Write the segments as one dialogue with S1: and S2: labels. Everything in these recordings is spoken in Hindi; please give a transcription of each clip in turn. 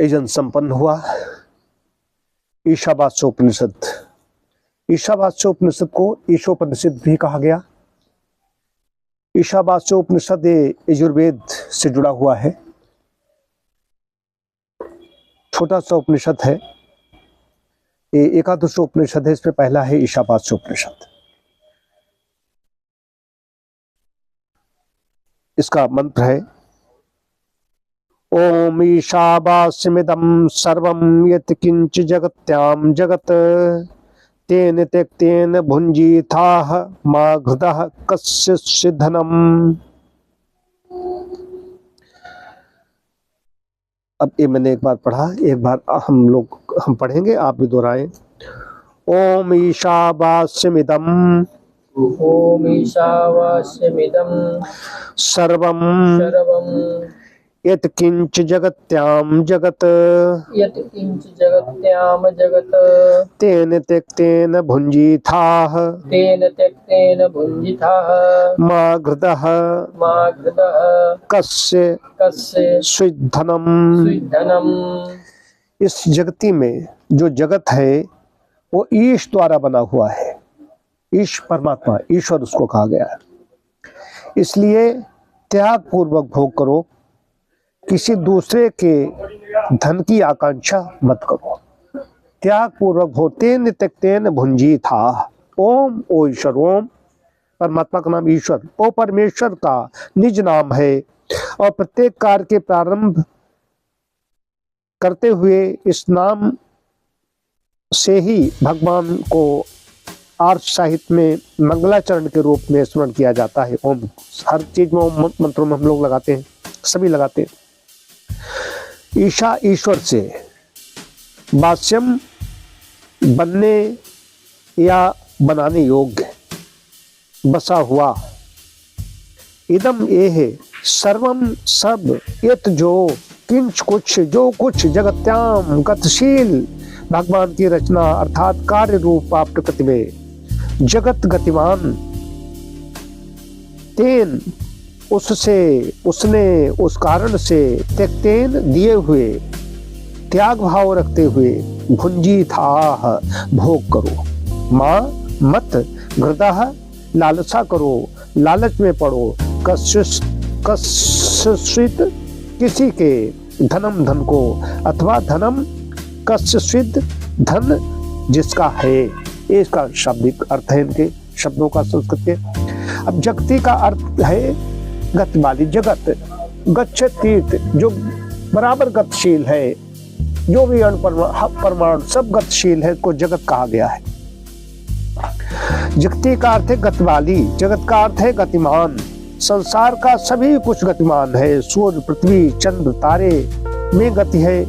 S1: यजन संपन्न हुआ। ईशावास्योपनिषद, ईशावास्योपनिषद को ईशोपनिषद भी कहा गया। ईशावास्योपनिषद यजुर्वेद से जुड़ा हुआ है, छोटा सा उपनिषद है, ये एकादश उपनिषद है। इसमें पहला है ईशावास्योपनिषद। इसका मंत्र है ओम ईशावास्यमिदं सर्वं यत् किंच जगत्यां जगत् तेन त्यक्तेन भुंजीथाः मा घृतः कस्य धनम्। अब ये मैंने एक बार पढ़ा, एक बार हम पढ़ेंगे, आप भी दोहराएं। ओम ईशावास्यमिदं,
S2: ओम ईशावास्यमिदं
S1: सर्वं यत् किंच जगत्यां जगत्
S2: यत् किंच जगत्याम जगत्
S1: तेन त्यक्तेन भुंजीथाः
S2: तेन त्यक्तेन भुंजिताः
S1: मा घृतः कस्य स्विद्धनम्। इस जगती में जो जगत है वो ईश द्वारा बना हुआ है। ईश परमात्मा, ईश्वर उसको कहा गया है। इसलिए त्याग पूर्वक भोग करो, किसी दूसरे के धन की आकांक्षा मत करो। त्याग पूर्वक भोग। तेन त्यक्तेन भुंजीथाः। ओम, ओ ईश्वर, ओम परमात्मा का नाम ईश्वर, ओ परमेश्वर का निज नाम है। और प्रत्येक कार्य के प्रारंभ करते हुए इस नाम से ही भगवान को आर्ष साहित्य में मंगलाचरण के रूप में स्मरण किया जाता है। ओम हर चीज में ओम मंत्रों में हम लोग लगाते हैं, सभी लगाते हैं। ईशा ईश्वर से, वास्यम बनने या बनाने योग्य, बसा हुआ। इदम ये है, सर्वम सब, यत जो, किंच कुछ, जो कुछ, जगत्याम गतिशील, भगवान की रचना अर्थात कार्य रूप आप प्रकृति में जगत गतिमान, तेन उससे, उसने, उस कारण से, त्यक्तेन दिए हुए, त्याग भाव रखते हुए, भुंजीथाः भोग करो, मां मत, घृतः लालसा करो, लालच में पड़ो, कस्यस्वित किसी के, धनम धन को, अथवा धनम कस्यस्वित धन जिसका है। ये इसका शाब्दिक अर्थ है, इनके शब्दों का संस्कृत के। अब जगती का अर्थ है गति वाली, जगत, गच्छ तीर्थ, जो बराबर गतिशील है, जो भी परमाणु सब गतिशील है, इसको जगत कहा गया है। जगती का अर्थ है गति वाली, जगत का अर्थ है गतिमान। संसार का सभी कुछ गतिमान है। सूर्य, पृथ्वी, चंद्र, तारे में गति है,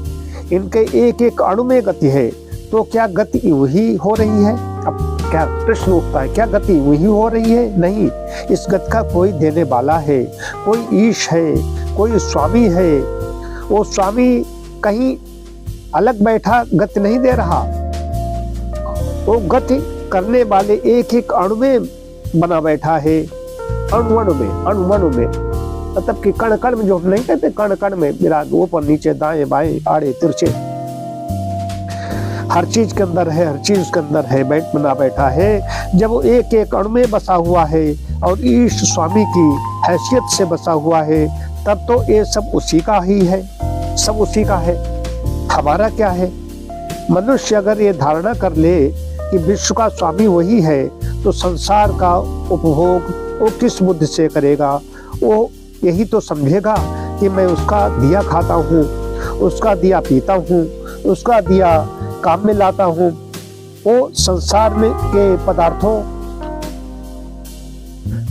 S1: इनके एक एक अणु में गति है। तो क्या गति यूं ही हो रही है? अब क्या प्रश्न उठता है, क्या गति यूं ही हो रही है? नहीं, इस गति का कोई देने वाला है, कोई ईश है, कोई स्वामी है। वो स्वामी कहीं अलग बैठा गति नहीं दे रहा, वो गति करने वाले एक एक अणु में बना बैठा है। अणु में मतलब कि कण कण में, जो हम नहीं कहते कण कण में विराज, ऊपर नीचे दाएं बाएं आड़े तिरछे, हर चीज के अंदर है, हर चीज के अंदर है, बना बैठा है। जब वो एक एक अणु में बसा हुआ है और ईश स्वामी की हैसियत से बसा हुआ है, तब तो ये सब उसी का ही है, सब उसी का है। हमारा क्या है? मनुष्य अगर ये धारणा कर ले कि विश्व का स्वामी वही है, तो संसार का उपभोग वो किस बुद्धि से करेगा? वो यही तो समझेगा कि मैं उसका दिया खाता हूँ, उसका दिया पीता हूँ, उसका दिया काम में लाता हूँ। वो संसार में के पदार्थों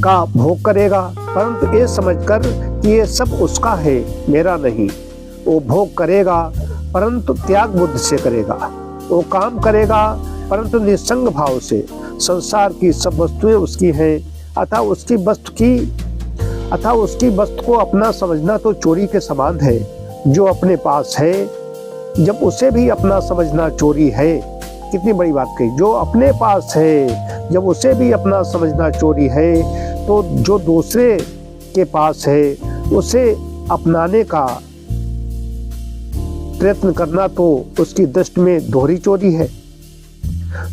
S1: का भोग करेगा, परंतु ये समझकर कि ये सब उसका है, मेरा नहीं। वो भोग करेगा परंतु त्याग बुद्धि से करेगा, वो काम करेगा परंतु निसंग भाव से। संसार की सब वस्तुएं उसकी हैं, अतः उसकी वस्तु को अपना समझना तो चोरी के समान है। जो अपने पास है, जब उसे भी अपना समझना चोरी है। कितनी बड़ी बात कही, जो अपने पास है जब उसे भी अपना समझना चोरी है, तो जो दूसरे के पास है उसे अपनाने का प्रयत्न करना तो उसकी दृष्टि में दोहरी चोरी है।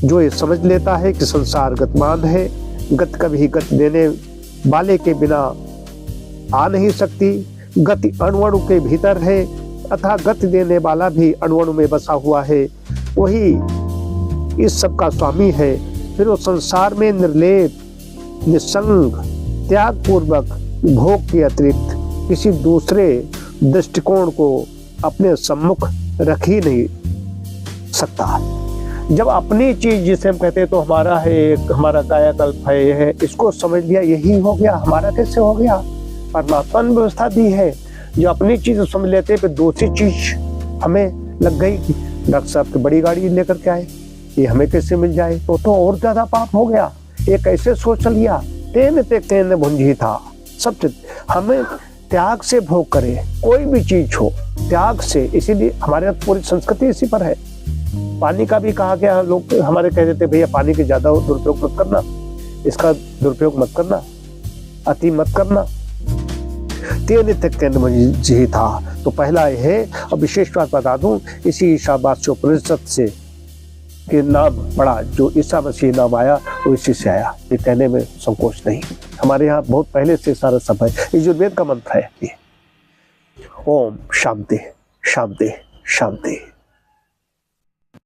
S1: जो ये समझ लेता है कि संसार गतिमान है, गति कभी गति देने वाले के बिना आ नहीं सकती, गति अणु के भीतर है, अतः गति देने वाला भी अणु में बसा हुआ है, वही इस सब का स्वामी है। फिर वो संसार में निर्लेप, निसंग, त्याग पूर्वक भोग के अतिरिक्त किसी दूसरे दृष्टिकोण को अपने सम्मुख रख ही नहीं सकता। जब अपनी चीज जिसे हम कहते हैं तो हमारा है, हमारा कायाकल्प है, ये है, इसको समझ लिया यही हो गया, हमारा कैसे हो गया? परमात्मा ने व्यवस्था दी है। जो अपनी चीज समझ लेते फिर दूसरी चीज हमें लग गई कि डॉक्टर साहब की बड़ी गाड़ी लेकर के आए, ये हमें कैसे मिल जाए, तो और ज्यादा पाप हो गया। ये कैसे सोच लिया? तेन भुंजी था। सब हमें त्याग से भोग करे, कोई भी चीज हो त्याग से। इसीलिए हमारे पूरी संस्कृति इसी पर है। पानी का भी कहा गया, लोग हमारे कह देते भैया पानी के ज्यादा दुरुपयोग मत करना, इसका दुरुपयोग मत करना, अति मत करना। तेन भुंजी था। तो पहला यह है। और विशेष बात बता दूं, इसी ईशावास्योपनिषद से के नाम पड़ा, जो ईसा मसीह नाम आया वो इसी से आया, ये कहने में संकोच नहीं। हमारे यहाँ बहुत पहले से सारा सब है, यजुर्वेद का मंत्र है ये। ओम शांति शांति शांति।